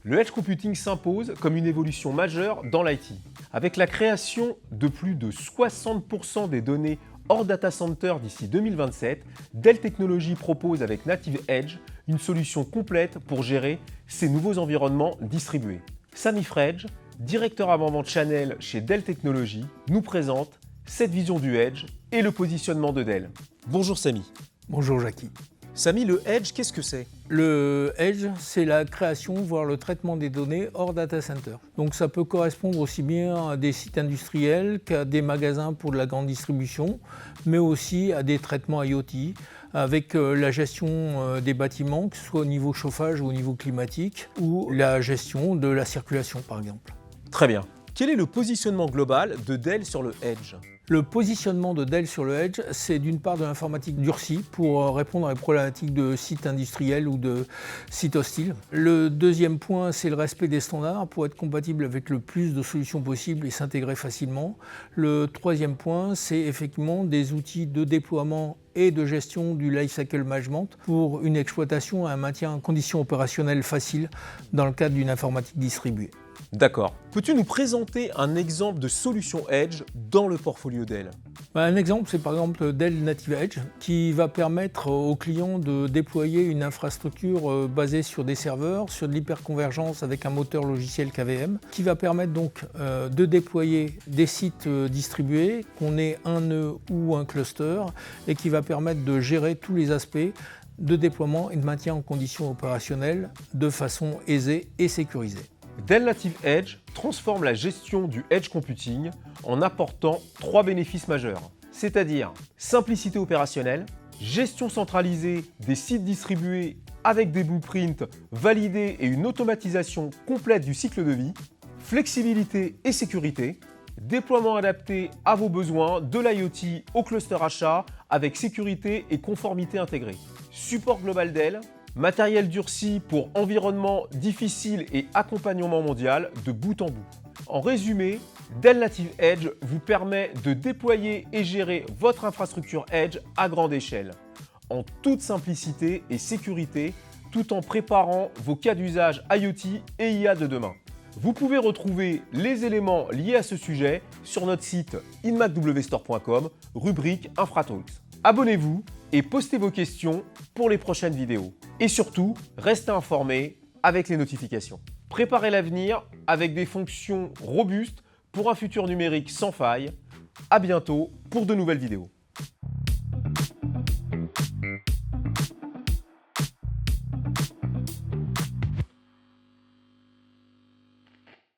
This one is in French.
Le edge computing s'impose comme une évolution majeure dans l'IT. Avec la création de plus de 60% des données hors data center d'ici 2027, Dell Technologies propose avec Native Edge une solution complète pour gérer ces nouveaux environnements distribués. Sami Fredge, directeur avant-vente Channel chez Dell Technologies, nous présente cette vision du Edge et le positionnement de Dell. Bonjour Sami. Bonjour Jackie. Sami, le Edge, qu'est-ce que c'est? Le Edge, c'est la création, voire le traitement des données hors data center. Donc ça peut correspondre aussi bien à des sites industriels qu'à des magasins pour de la grande distribution, mais aussi à des traitements IoT, avec la gestion des bâtiments, que ce soit au niveau chauffage ou au niveau climatique, ou la gestion de la circulation par exemple. Très bien. Quel est le positionnement global de Dell sur le Edge? Le positionnement de Dell sur le Edge, c'est d'une part de l'informatique durcie pour répondre à des problématiques de sites industriels ou de sites hostiles. Le deuxième point, c'est le respect des standards pour être compatible avec le plus de solutions possibles et s'intégrer facilement. Le troisième point, c'est effectivement des outils de déploiement et de gestion du lifecycle management pour une exploitation et un maintien en conditions opérationnelles faciles dans le cadre d'une informatique distribuée. D'accord. Peux-tu nous présenter un exemple de solution Edge dans le portfolio Dell? Un exemple, c'est par exemple Dell Native Edge qui va permettre aux clients de déployer une infrastructure basée sur des serveurs, sur de l'hyperconvergence avec un moteur logiciel KVM, qui va permettre donc de déployer des sites distribués, qu'on ait un nœud ou un cluster, et qui va permettre de gérer tous les aspects de déploiement et de maintien en conditions opérationnelles de façon aisée et sécurisée. Dell Native Edge transforme la gestion du Edge Computing en apportant 3 bénéfices majeurs, c'est-à-dire simplicité opérationnelle, gestion centralisée des sites distribués avec des blueprints validés et une automatisation complète du cycle de vie, flexibilité et sécurité, déploiement adapté à vos besoins de l'IoT au cluster achat avec sécurité et conformité intégrée, support global Dell, matériel durci pour environnement difficile et accompagnement mondial de bout en bout. En résumé, Dell Native Edge vous permet de déployer et gérer votre infrastructure Edge à grande échelle, en toute simplicité et sécurité, tout en préparant vos cas d'usage IoT et IA de demain. Vous pouvez retrouver les éléments liés à ce sujet sur notre site inmacwstore.com, rubrique InfraTalks. Abonnez-vous et postez vos questions pour les prochaines vidéos. Et surtout, restez informés avec les notifications. Préparez l'avenir avec des fonctions robustes pour un futur numérique sans faille. À bientôt pour de nouvelles vidéos.